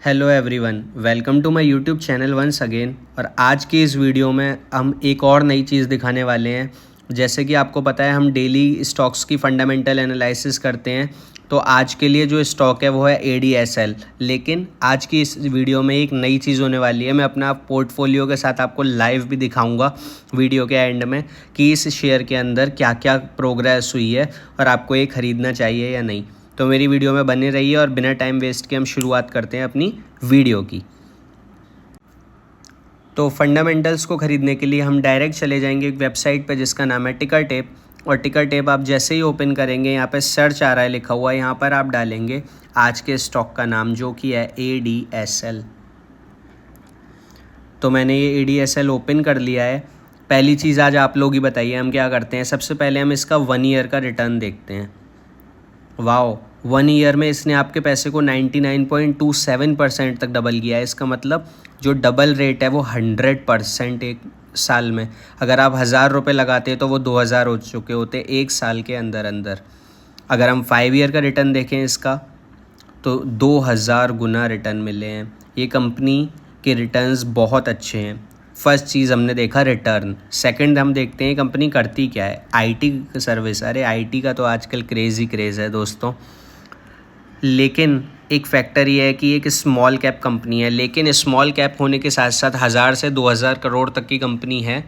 Hello everyone, welcome to my YouTube channel once again. और आज की इस वीडियो में हम एक और नई चीज़ दिखाने वाले हैं। जैसे कि आपको पता है, हम डेली स्टॉक्स की फंडामेंटल एनालिसिस करते हैं। तो आज के लिए जो स्टॉक है वो है ADSL। लेकिन आज की इस वीडियो में एक नई चीज़ होने वाली है। मैं अपना पोर्टफोलियो के साथ आपको लाइव भी दिखाऊंगा वीडियो के एंड में कि इस शेयर के अंदर क्या क्या प्रोग्रेस हुई है और आपको ये ख़रीदना चाहिए या नहीं। तो मेरी वीडियो में बने रहिए और बिना टाइम वेस्ट के हम शुरुआत करते हैं अपनी वीडियो की। तो फंडामेंटल्स को ख़रीदने के लिए हम डायरेक्ट चले जाएंगे एक वेबसाइट पे जिसका नाम है टिकर टेप। और टिकर टेप आप जैसे ही ओपन करेंगे, यहाँ पे सर्च आ रहा है लिखा हुआ, यहाँ पर आप डालेंगे आज के स्टॉक का नाम जो कि है ADSL। तो मैंने ये ADSL ओपन कर लिया है। पहली चीज़ आज आप लोग ही बताइए हम क्या करते हैं। सबसे पहले हम इसका 1 ईयर का रिटर्न देखते हैं। वाओ, 1 ईयर में इसने आपके पैसे को 99.27% तक डबल किया है। इसका मतलब जो डबल रेट है वो 100% एक साल में। अगर आप 1000 रुपये लगाते तो वो 2000 हो चुके होते एक साल के अंदर अंदर। अगर हम 5 ईयर का रिटर्न देखें इसका, तो 2000 गुना रिटर्न मिले हैं। ये कंपनी के रिटर्न्स बहुत अच्छे हैं। फर्स्ट चीज़ हमने देखा रिटर्न। सेकंड हम देखते हैं कंपनी करती क्या है। IT service. अरे आईटी का तो आजकल क्रेज़ ही क्रेज़ है दोस्तों। लेकिन एक फैक्टर ये है कि एक स्मॉल कैप कंपनी है, लेकिन स्मॉल कैप होने के साथ साथ 1000 से 2000 करोड़ तक की कंपनी है,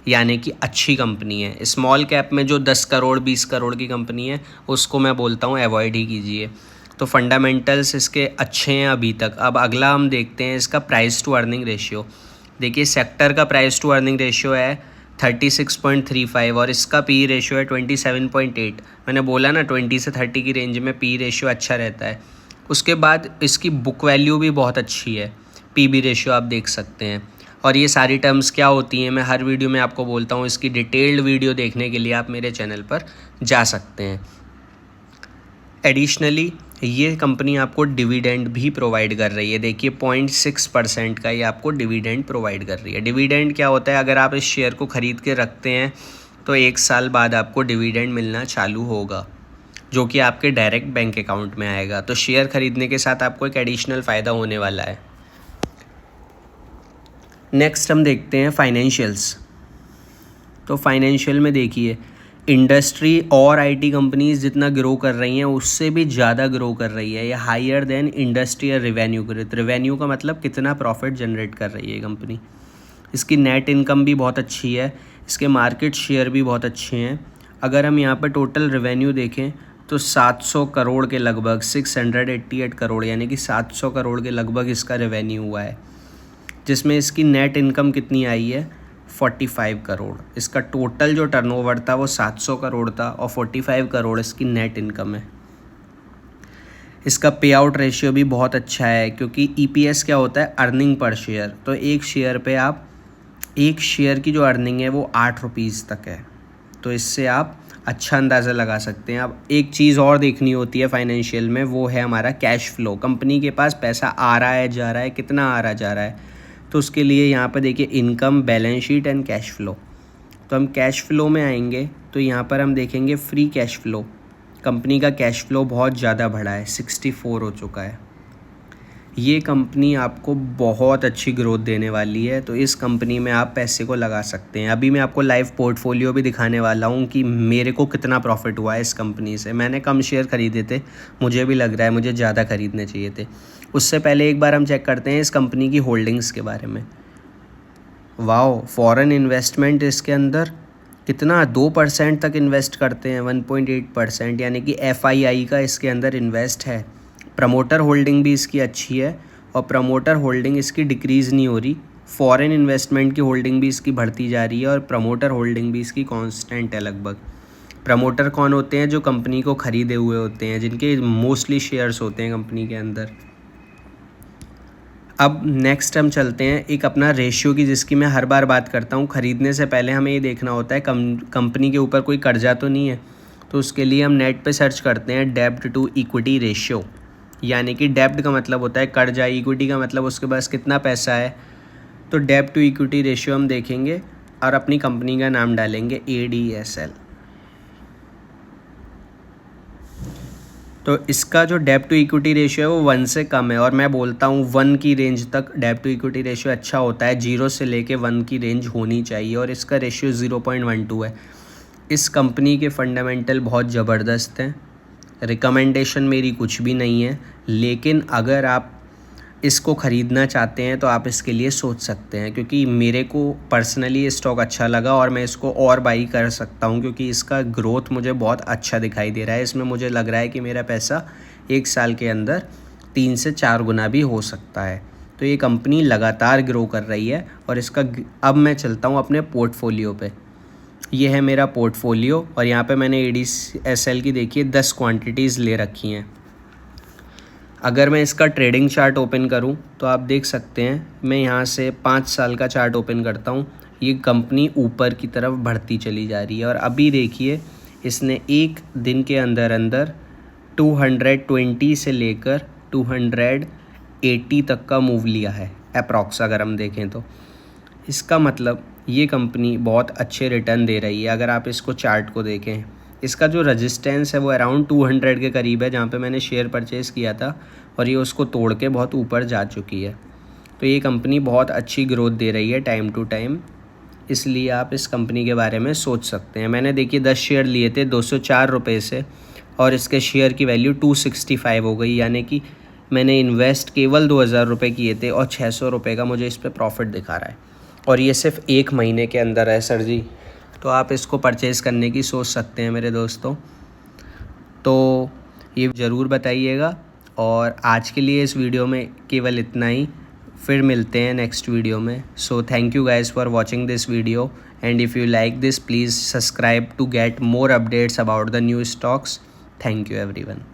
यानी कि अच्छी कंपनी है। स्मॉल कैप में जो 10 करोड़ 20 करोड़ की कंपनी है उसको मैं बोलता हूँ अवॉइड ही कीजिए। तो फंडामेंटल्स इसके अच्छे हैं अभी तक। अब अगला हम देखते हैं इसका प्राइस टू अर्निंग रेशियो। देखिए, सेक्टर का प्राइस टू अर्निंग रेशियो है 36.35 और इसका पी रेशियो है 27.8। मैंने बोला ना 20 से 30 की रेंज में पी रेशियो अच्छा रहता है। उसके बाद इसकी बुक वैल्यू भी बहुत अच्छी है। पीबी रेशियो आप देख सकते हैं। और ये सारी टर्म्स क्या होती हैं मैं हर वीडियो में आपको बोलता हूँ। इसकी डिटेल्ड वीडियो देखने के लिए आप मेरे चैनल पर जा सकते हैं। एडिशनली ये कंपनी आपको डिविडेंड भी प्रोवाइड कर रही है। देखिए 0.6% का ये आपको डिविडेंड प्रोवाइड कर रही है। डिविडेंड क्या होता है? अगर आप इस शेयर को ख़रीद के रखते हैं तो 1 साल बाद आपको डिविडेंड मिलना चालू होगा, जो कि आपके डायरेक्ट बैंक अकाउंट में आएगा। तो शेयर ख़रीदने के साथ आपको एक एडिशनल फ़ायदा होने वाला है। नेक्स्ट हम देखते हैं फाइनेंशियल्स। तो फाइनेंशियल में देखिए, इंडस्ट्री और आईटी कंपनीज जितना ग्रो कर रही हैं उससे भी ज़्यादा ग्रो कर रही है। ये higher than industrial revenue growth. Revenue का मतलब कितना प्रॉफिट जनरेट कर रही है कंपनी। इसकी नेट इनकम भी बहुत अच्छी है। इसके मार्केट शेयर भी बहुत अच्छे हैं। अगर हम यहाँ पर टोटल रेवेन्यू देखें तो 700 करोड़ के लगभग, 688 करोड़, यानी कि 700 करोड़ के लगभग इसका रेवेन्यू हुआ है। जिसमें इसकी नेट इनकम कितनी आई है? 45 करोड़। इसका टोटल जो टर्नओवर था वो 700 करोड़ था और 45 करोड़ इसकी नेट इनकम है। इसका पे आउट रेशियो भी बहुत अच्छा है, क्योंकि EPS क्या होता है? Earning per share. तो एक शेयर की जो अर्निंग है वो 8 रुपीज़ तक है। तो इससे आप अच्छा अंदाज़ा लगा सकते हैं। अब एक चीज़ और देखनी होती है फाइनेंशियल में, वो है हमारा कैश फ्लो। कंपनी के पास पैसा आ रहा है जा रहा है, कितना आ रहा जा रहा है। तो उसके लिए यहाँ पर देखिए income, balance sheet and cash flow. तो हम कैश फ्लो में आएंगे तो यहाँ पर हम देखेंगे फ्री कैश फ्लो। कंपनी का कैश फ्लो बहुत ज़्यादा बढ़ा है, 64 हो चुका है। ये कंपनी आपको बहुत अच्छी ग्रोथ देने वाली है। तो इस कंपनी में आप पैसे को लगा सकते हैं। अभी मैं आपको लाइव पोर्टफोलियो भी दिखाने वाला हूँ कि मेरे को कितना प्रॉफिट हुआ है इस कंपनी से। मैंने कम शेयर ख़रीदे थे, मुझे भी लग रहा है मुझे ज़्यादा ख़रीदने चाहिए थे। उससे पहले एक बार हम चेक करते हैं इस कंपनी की होल्डिंग्स के बारे में। वाओ, फॉरेन इन्वेस्टमेंट इसके अंदर कितना 2% तक इन्वेस्ट करते हैं, 1.8%, यानी कि FII का इसके अंदर इन्वेस्ट है। प्रमोटर होल्डिंग भी इसकी अच्छी है और प्रमोटर होल्डिंग इसकी डिक्रीज़ नहीं हो रही। फॉरेन इन्वेस्टमेंट की होल्डिंग भी इसकी बढ़ती जा रही है और प्रमोटर होल्डिंग भी इसकी कांस्टेंट है लगभग। प्रमोटर कौन होते हैं? जो कंपनी को ख़रीदे हुए होते हैं, जिनके मोस्टली शेयर्स होते हैं कंपनी के अंदर। अब नेक्स्ट हम चलते हैं एक अपना रेशियो की, जिसकी मैं हर बार बात करता हूँ। ख़रीदने से पहले हमें ये देखना होता है कंपनी के ऊपर कोई कर्जा तो नहीं है। तो उसके लिए हम नेट पे सर्च करते हैं डेब्ट टू इक्विटी रेशियो। यानी कि डेब्ट का मतलब होता है कर्जा, इक्विटी का मतलब उसके पास कितना पैसा है। तो डेब्ट टू इक्विटी रेशियो हम देखेंगे और अपनी कंपनी का नाम डालेंगे ADSL। तो इसका जो डेब्ट टू इक्विटी रेशियो है वो 1 से कम है, और मैं बोलता हूँ 1 की रेंज तक डेब्ट टू इक्विटी रेशियो अच्छा होता है। 0 से लेके 1 की रेंज होनी चाहिए, और इसका रेशियो 0.12 है। इस कंपनी के फंडामेंटल बहुत ज़बरदस्त हैं। रिकमेंडेशन मेरी कुछ भी नहीं है, लेकिन अगर आप इसको ख़रीदना चाहते हैं तो आप इसके लिए सोच सकते हैं, क्योंकि मेरे को पर्सनली ये स्टॉक अच्छा लगा और मैं इसको और बाई कर सकता हूँ, क्योंकि इसका ग्रोथ मुझे बहुत अच्छा दिखाई दे रहा है। इसमें मुझे लग रहा है कि मेरा पैसा 1 साल के अंदर 3 से 4 गुना भी हो सकता है। तो ये कंपनी लगातार ग्रो कर रही है, और इसका अब मैं चलता हूँ अपने पोर्टफोलियो पे। ये है मेरा पोर्टफोलियो, और यहाँ पे मैंने ADSL की देखिए 10 क्वांटिटीज़ ले रखी हैं। अगर मैं इसका ट्रेडिंग चार्ट ओपन करूं तो आप देख सकते हैं, मैं यहाँ से 5 साल का चार्ट ओपन करता हूं, ये कंपनी ऊपर की तरफ बढ़ती चली जा रही है। और अभी देखिए इसने एक दिन के अंदर अंदर 220 से लेकर 280 तक का मूव लिया है अप्रॉक्स, अगर हम देखें तो। इसका मतलब ये कंपनी बहुत अच्छे रिटर्न दे रही है। अगर आप इसको चार्ट को देखें, इसका जो रजिस्टेंस है वो अराउंड 200 के करीब है, जहाँ पे मैंने शेयर परचेज़ किया था, और ये उसको तोड़ के बहुत ऊपर जा चुकी है। तो ये कंपनी बहुत अच्छी ग्रोथ दे रही है टाइम टू टाइम, इसलिए आप इस कंपनी के बारे में सोच सकते हैं। मैंने देखिए 10 शेयर लिए थे 204 रुपये से, और इसके शेयर की वैल्यू 265 हो गई, यानी कि मैंने इन्वेस्ट केवल 2000 रुपये किए थे और 600 रुपये का मुझे इस पर प्रॉफिट दिखा रहा है, और ये सिर्फ 1 महीने के अंदर है सर जी। तो आप इसको परचेज़ करने की सोच सकते हैं मेरे दोस्तों। तो ये ज़रूर बताइएगा, और आज के लिए इस वीडियो में केवल इतना ही। फिर मिलते हैं नेक्स्ट वीडियो में। So thank you guys for watching this video, and if you like this please subscribe to get more updates about the new stocks. Thank you everyone.